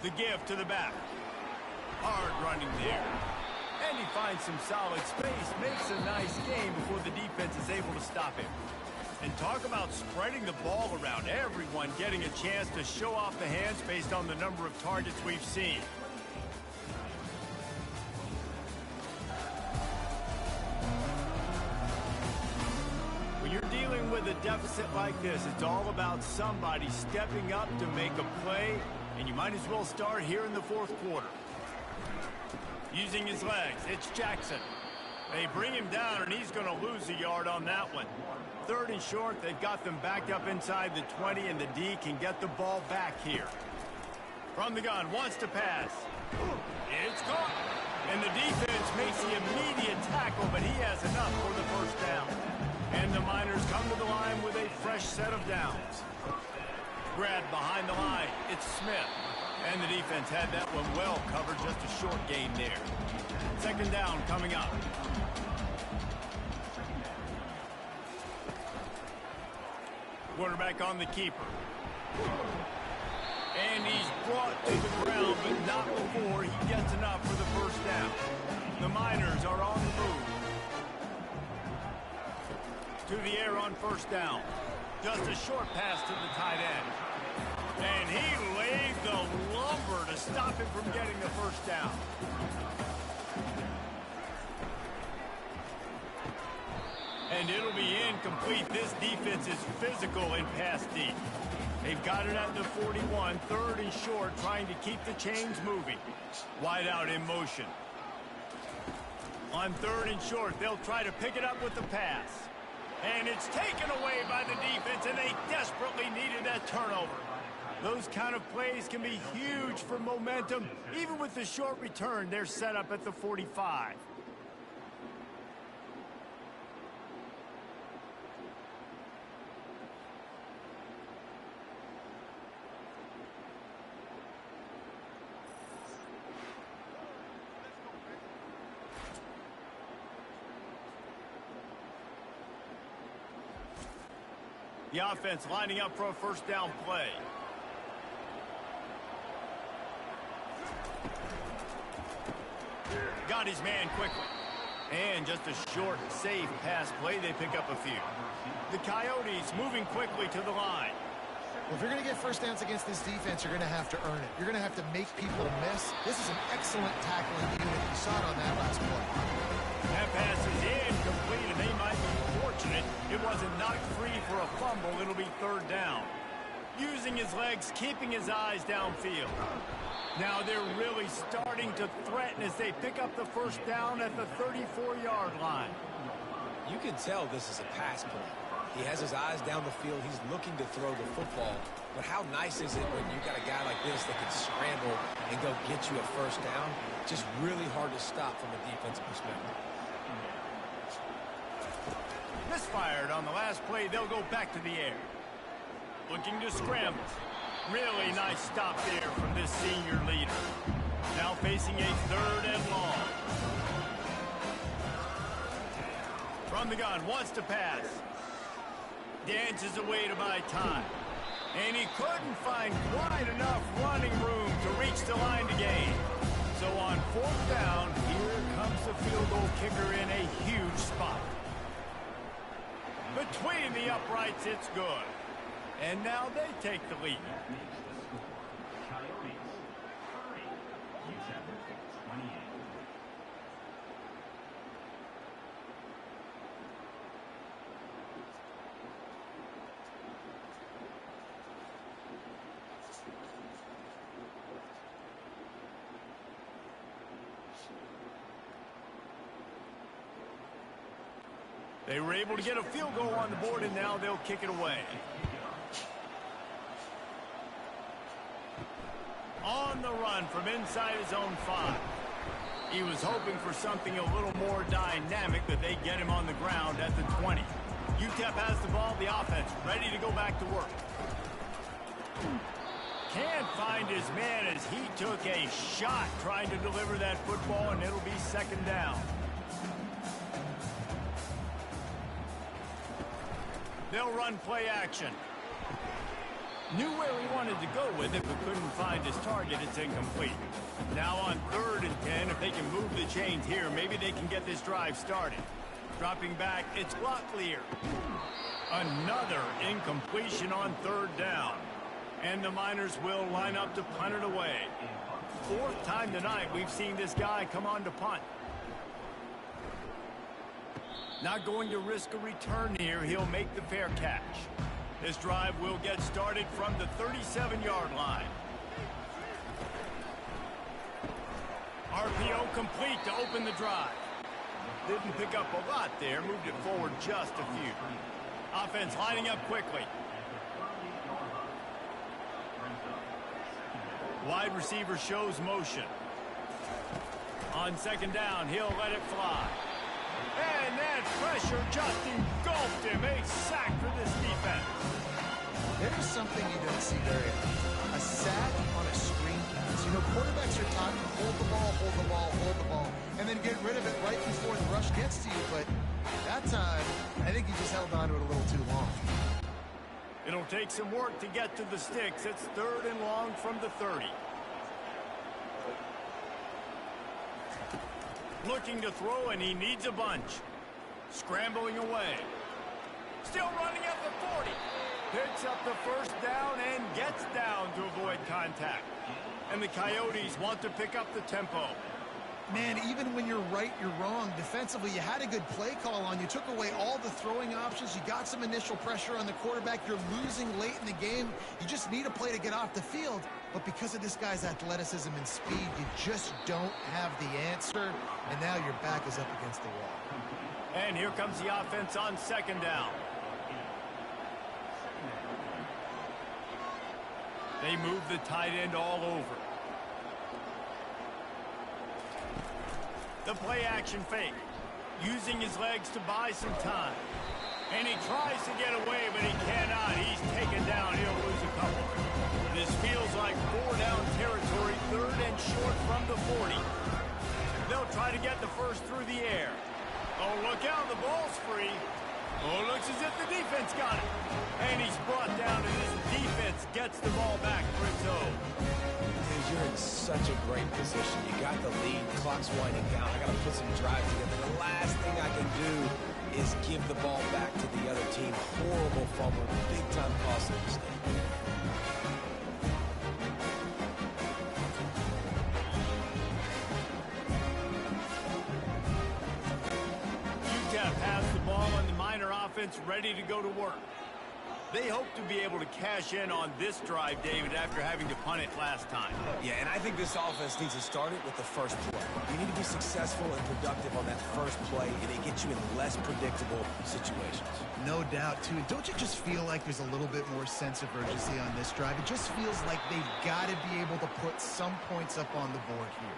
The give to the back. Hard running there. And he finds some solid space. Makes a nice game before the defense is able to stop him. And talk about spreading the ball around. Everyone getting a chance to show off the hands based on the number of targets we've seen. When you're dealing with a deficit like this, it's all about somebody stepping up to make a play, and you might as well start here in the fourth quarter. Using his legs, it's Jackson. They bring him down, and he's going to lose a yard on that one. 3rd and short, they've got them backed up inside the 20, and the D can get the ball back here. From the gun, wants to pass. It's caught. And the defense makes the immediate tackle, but he has enough for the first down. And the Miners come to the line with a fresh set of downs. Grab behind the line, it's Smith. And the defense had that one well covered, just a short gain there. 2nd down coming up. Quarterback on the keeper. And he's brought to the ground, but not before he gets enough for the first down. The Miners are on the move. To the air on 1st down. Just a short pass to the tight end. And he laid the lumber to stop him from getting the first down. And it'll be incomplete. This defense is physical in pass deep. They've got it at the 41, 3rd and short, trying to keep the chains moving. Wide out in motion. On 3rd and short, they'll try to pick it up with the pass. And it's taken away by the defense, and they desperately needed that turnover. Those kind of plays can be huge for momentum. Even with the short return, they're set up at the 45. The offense lining up for a first down play. Got his man quickly. And just a short, safe pass play. They pick up a few. The Coyotes moving quickly to the line. Well, if you're going to get first downs against this defense, you're going to have to earn it. You're going to have to make people miss. This is an excellent tackling unit. You saw it on that last play. That pass is incomplete, and they might be fortunate it wasn't knocked free for a fumble. It'll be 3rd down. Using his legs, keeping his eyes downfield. Now they're really starting to threaten as they pick up the first down at the 34-yard line. You can tell this is a pass play. He has his eyes down the field. He's looking to throw the football. But how nice is it when you got a guy like this that can scramble and go get you a first down? Just really hard to stop from a defensive perspective. Misfired on the last play. They'll go back to the air. Looking to scramble. Really nice stop there from this senior leader. Now facing a 3rd and long. From the gun, wants to pass. Dances away to buy time. And he couldn't find quite enough running room to reach the line to gain. So on 4th down, here comes the field goal kicker in a huge spot. Between the uprights, it's good. And now they take the lead. Coyotes 30, UTEP 28. They were able to get a field goal on the board, and now they'll kick it away. On the run from inside his own 5. He was hoping for something a little more dynamic, but they get him on the ground at the 20. UTEP has the ball, the offense ready to go back to work. Can't find his man as he took a shot trying to deliver that football, and it'll be 2nd down. They'll run play action. Knew where he wanted to go with it, but couldn't find his target. It's incomplete. Now on 3rd and 10, if they can move the chains here, maybe they can get this drive started. Dropping back, it's Locklear. Another incompletion on third down. And the Miners will line up to punt it away. Fourth time tonight we've seen this guy come on to punt. Not going to risk a return here. He'll make the fair catch. This drive will get started from the 37-yard line. RPO complete to open the drive. Didn't pick up a lot there. Moved it forward just a few. Offense lining up quickly. Wide receiver shows motion. On second down, he'll let it fly. And that pressure just engulfed him. A sack for this defense. There's something you don't see very often. A sack on a screen pass. You know, quarterbacks are taught to hold the ball, hold the ball, hold the ball, and then get rid of it right before the rush gets to you. But that time, I think he just held on to it a little too long. It'll take some work to get to the sticks. It's third and long from the 30. Looking to throw, and he needs a bunch. Scrambling away. Still running at the 40. Picks up the first down and gets down to avoid contact. And the Coyotes want to pick up the tempo. Man, even when you're right, you're wrong. Defensively, you had a good play call on. You took away all the throwing options. You got some initial pressure on the quarterback. You're losing late in the game. You just need a play to get off the field. But because of this guy's athleticism and speed, you just don't have the answer. And now your back is up against the wall. And here comes the offense on second down. They move the tight end all over. The play action fake. Using his legs to buy some time. And he tries to get away, but he cannot. He's taken down. He'll lose a couple. This feels like 4-down territory, third and short from the 40. They'll try to get the first through the air. Oh, look out, the ball's free. Oh, looks as if the defense got it. And he's brought down, and his defense gets the ball back for its own. Dude, you're in such a great position. You got the lead, clock's winding down. I got to put some drive together. The last thing I can do is give the ball back to the other team. Horrible fumble, big-time costly mistake. UTEP has the ball and the Miner offense ready to go to work. They hope to be able to cash in on this drive, David, after having to punt it last time. Yeah, and I think this offense needs to start it with the first play. You need to be successful and productive on that first play, and it gets you in less predictable situations. No doubt, too. Don't you just feel like there's a little bit more sense of urgency on this drive? It just feels like they've got to be able to put some points up on the board here.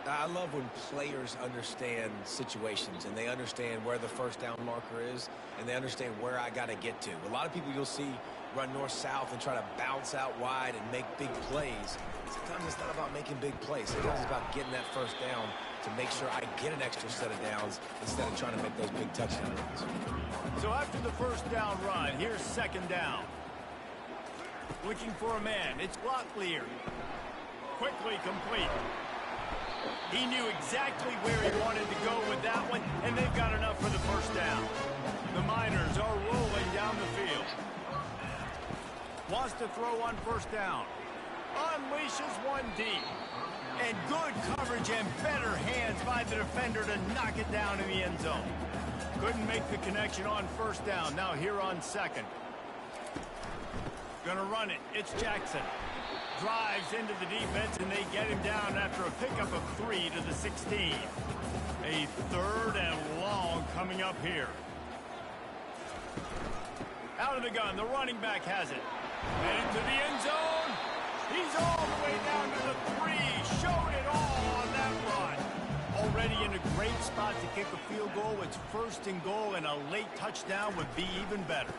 I love when players understand situations and they understand where the first down marker is and they understand where I got to get to. A lot of people you'll see run north-south and try to bounce out wide and make big plays. Sometimes it's not about making big plays. Sometimes it's about getting that first down to make sure I get an extra set of downs instead of trying to make those big touchdown runs. So after the first down run, here's second down. Looking for a man. It's Locklear. Quickly complete. He knew exactly where he wanted to go with that one, and they've got enough for the first down. The Miners are rolling down the field. Wants to throw on first down. Unleashes one deep. And good coverage and better hands by the defender to knock it down in the end zone. Couldn't make the connection on first down. Now here on second. Gonna run it. It's Jackson. Drives into the defense, and they get him down after a pickup of 3 to the 16. A third and long coming up here. Out of the gun, the running back has it. And into the end zone. He's all the way down to the 3. Showed it all on that run. Already in a great spot to kick a field goal. It's first and goal, and a late touchdown would be even better.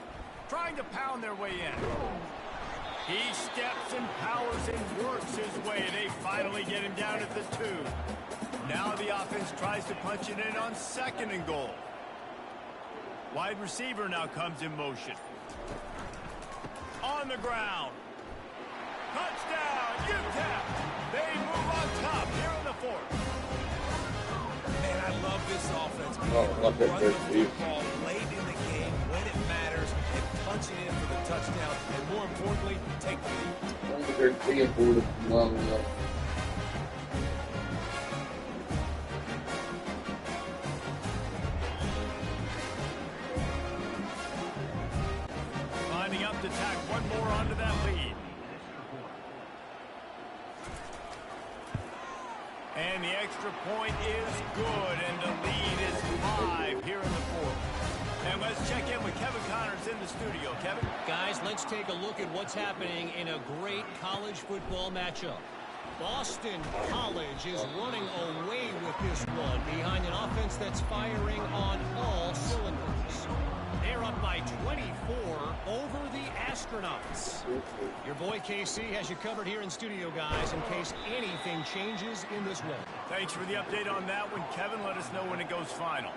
Trying to pound their way in. He steps and powers and works his way. They finally get him down at the 2. Now the offense tries to punch it in on second and goal. Wide receiver now comes in motion. On the ground. Touchdown, UTEP. They move on top here in the 4th. Man, I love this offense. Oh, I love that Run first the piece. football late in the game when it matters. importantly, take the lead. I don't think they're paying for it long enough. Lining up to tack one more onto that lead. And the extra point is good, and the lead is 5 here in the fourth. And let's check in with Kevin Connors in the studio. Kevin? Guys, let's take a look at what's happening in a great college football matchup. Boston College is running away with this one behind an offense that's firing on all cylinders. They're up by 24 over the Astronauts. Your boy KC has you covered here in studio, guys, in case anything changes in this one. Thanks for the update on that one, Kevin. Let us know when it goes final.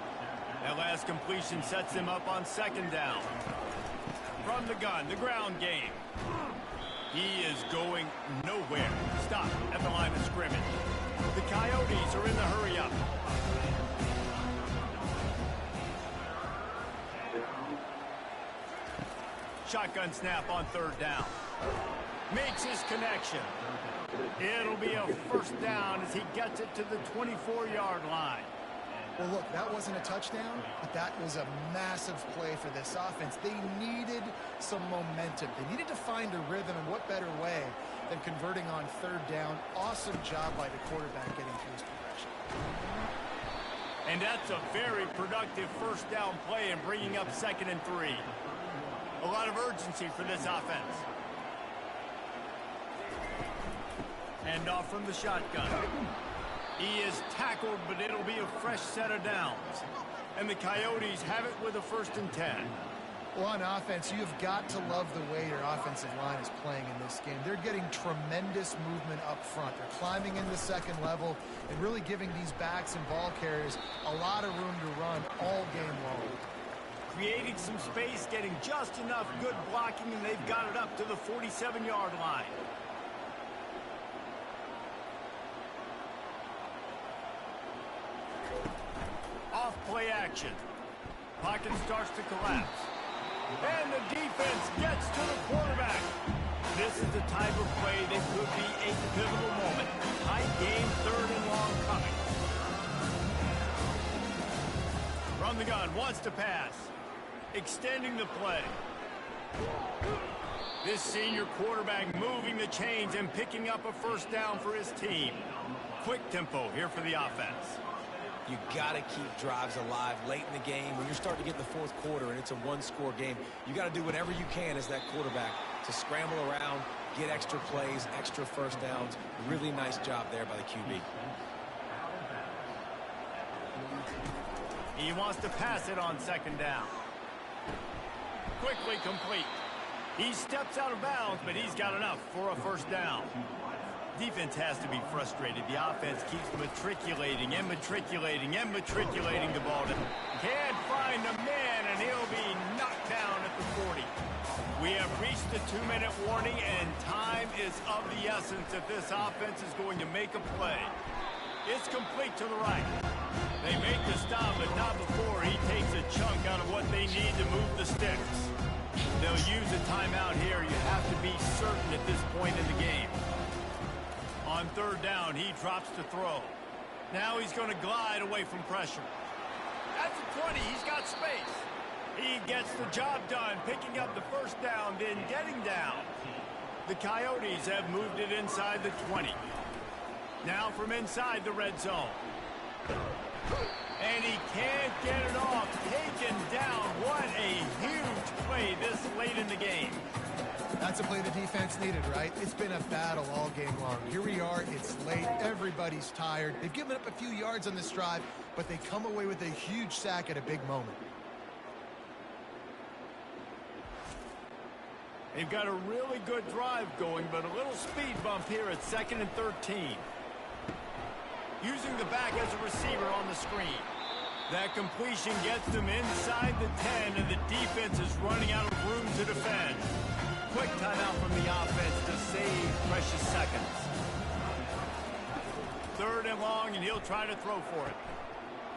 That last completion sets him up on second down. From the gun, the ground game. He is going nowhere. Stop at the line of scrimmage. The Coyotes are in the hurry-up. Shotgun snap on third down. Makes his connection. It'll be a first down as he gets it to the 24-yard line. Well, look, that wasn't a touchdown, but that was a massive play for this offense. They needed some momentum. They needed to find a rhythm, and what better way than converting on third down. Awesome job by the quarterback getting through his progression. And that's a very productive first down play and bringing up 2nd and 3. A lot of urgency for this offense. And off from the shotgun. He is tackled, but it'll be a fresh set of downs. And the Coyotes have it with a 1st and 10. Well, on offense, you've got to love the way your offensive line is playing in this game. They're getting tremendous movement up front. They're climbing in the second level and really giving these backs and ball carriers a lot of room to run all game long. Creating some space, getting just enough good blocking, and they've got it up to the 47-yard line. Off play action. Pocket starts to collapse. And the defense gets to the quarterback. This is the type of play that could be a pivotal moment. Tight game, 3rd and long coming. From the gun, wants to pass. Extending the play. This senior quarterback moving the chains and picking up a first down for his team. Quick tempo here for the offense. You got to keep drives alive late in the game. When you're starting to get in the fourth quarter and it's a one-score game, you got to do whatever you can as that quarterback to scramble around, get extra plays, extra first downs. Really nice job there by the QB. He wants to pass it on 2nd down. Quickly complete. He steps out of bounds, but he's got enough for a first down. Defense has to be frustrated. The offense keeps matriculating and matriculating and matriculating the ball. Can't find a man, and he'll be knocked down at the 40. We have reached the 2-minute warning, and time is of the essence if this offense is going to make a play. It's complete to the right. They make the stop, but not before he takes a chunk out of what they need to move the sticks. They'll use a timeout here. You have to be certain at this point in the game. On 3rd down, he drops to throw. Now he's going to glide away from pressure. At the 20, he's got space. He gets the job done, picking up the first down, then getting down. The Coyotes have moved it inside the 20. Now from inside the red zone. And he can't get it off. Taken down. What a huge play this late in the game. That's a play the defense needed, right? It's been a battle all game long. Here we are. It's late. Everybody's tired. They've given up a few yards on this drive, but they come away with a huge sack at a big moment. They've got a really good drive going, but a little speed bump here at 2nd and 13. Using the back as a receiver on the screen. That completion gets them inside the 10, and the defense is running out of room to defend. Quick timeout from the offense to save precious seconds. 3rd and long, and he'll try to throw for it.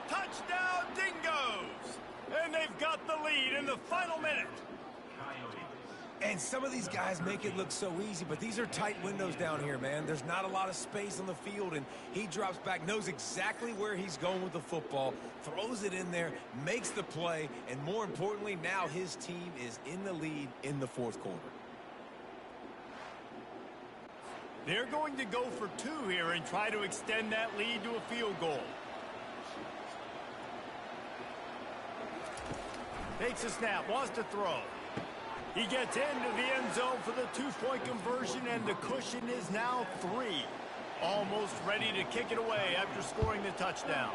Touchdown, Dingoes! And they've got the lead in the final minute. And some of these guys make it look so easy, but these are tight windows down here, man. There's not a lot of space on the field, and he drops back, knows exactly where he's going with the football, throws it in there, makes the play, and more importantly, now his team is in the lead in the fourth quarter. They're going to go for 2 here and try to extend that lead to a field goal. Takes a snap, wants to throw. He gets into the end zone for the 2-point conversion, and the cushion is now 3. Almost ready to kick it away after scoring the touchdown.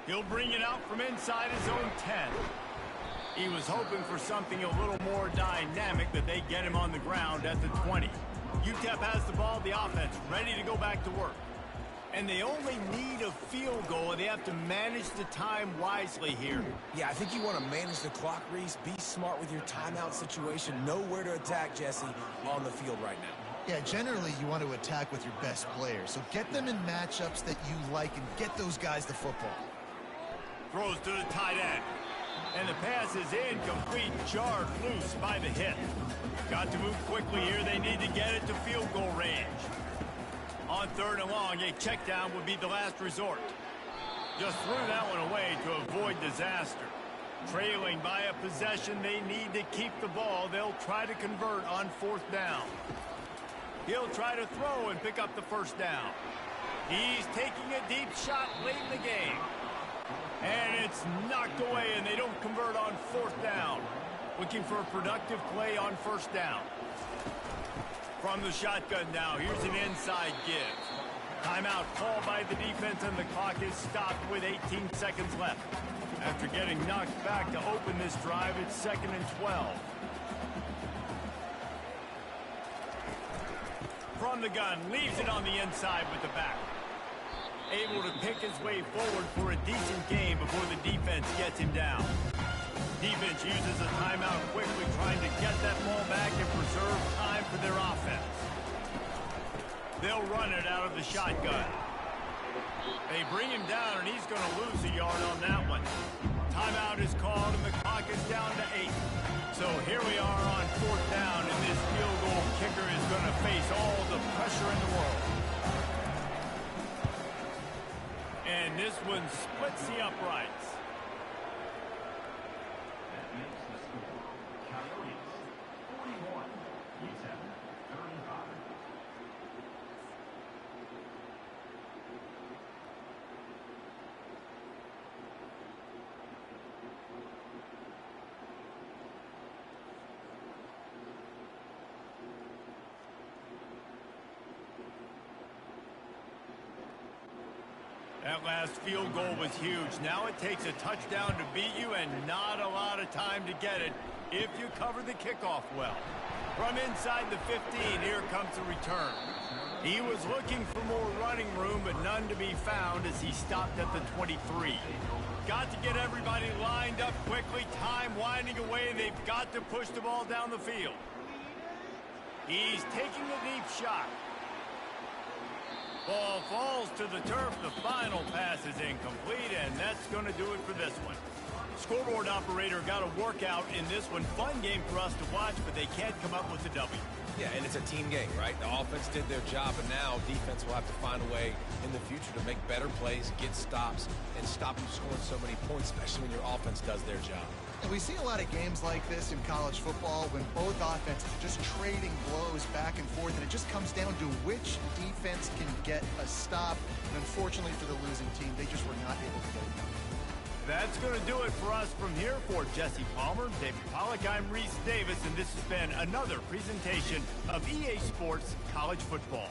He'll bring it out from inside his own 10. He was hoping for something a little more dynamic, but they get him on the ground at the 20. UTEP has the ball, the offense, ready to go back to work. And they only need a field goal, and they have to manage the time wisely here. Yeah, I think you want to manage the clock, Reese. Be smart with your timeout situation. Know where to attack, Jesse, on the field right now. Yeah, generally you want to attack with your best players. So get them in matchups that you like and get those guys the football. Throws to the tight end. And the pass is incomplete, jarred loose by the hit. Got to move quickly here. They need to get it to field goal range. On 3rd and long, a check down would be the last resort. Just threw that one away to avoid disaster. Trailing by a possession, they need to keep the ball. They'll try to convert on 4th down. He'll try to throw and pick up the 1st down. He's taking a deep shot late in the game. And it's knocked away, and they don't convert on 4th down. Looking for a productive play on 1st down. From the shotgun now, here's an inside give. Timeout called by the defense, and the clock is stopped with 18 seconds left. After getting knocked back to open this drive, it's 2nd and 12. From the gun, leaves it on the inside with the back. Able to pick his way forward for a decent game before the defense gets him down. Defense uses a timeout quickly, trying to get that ball back and preserve time for their offense. They'll run it out of the shotgun. They bring him down, and he's going to lose a yard on that one. Timeout is called, and the clock is down to 8. So here we are on 4th down, and this field goal kicker is going to face all the pressure in the world. And this one splits the uprights. That makes the score. Coyotes 41, UTEP 35. That last field goal was huge. Now it takes a touchdown to beat you and not a lot of time to get it if you cover the kickoff well. From inside the 15, here comes the return. He was looking for more running room, but none to be found as he stopped at the 23. Got to get everybody lined up quickly, time winding away, and they've got to push the ball down the field. He's taking a deep shot. Ball falls to the turf. The final pass is incomplete, and that's going to do it for this one. Scoreboard operator got a workout in this one. Fun game for us to watch, but they can't come up with the W. Yeah, and it's a team game, right? The offense did their job, and now defense will have to find a way in the future to make better plays, get stops, and stop you scoring so many points, especially when your offense does their job. And we see a lot of games like this in college football when both offenses are just trading blows back and forth, and it just comes down to which defense can get a stop. And unfortunately for the losing team, they just were not able to get it done. That's going to do it for us from here. For Jesse Palmer, David Pollack, I'm Reese Davis, and this has been another presentation of EA Sports College Football.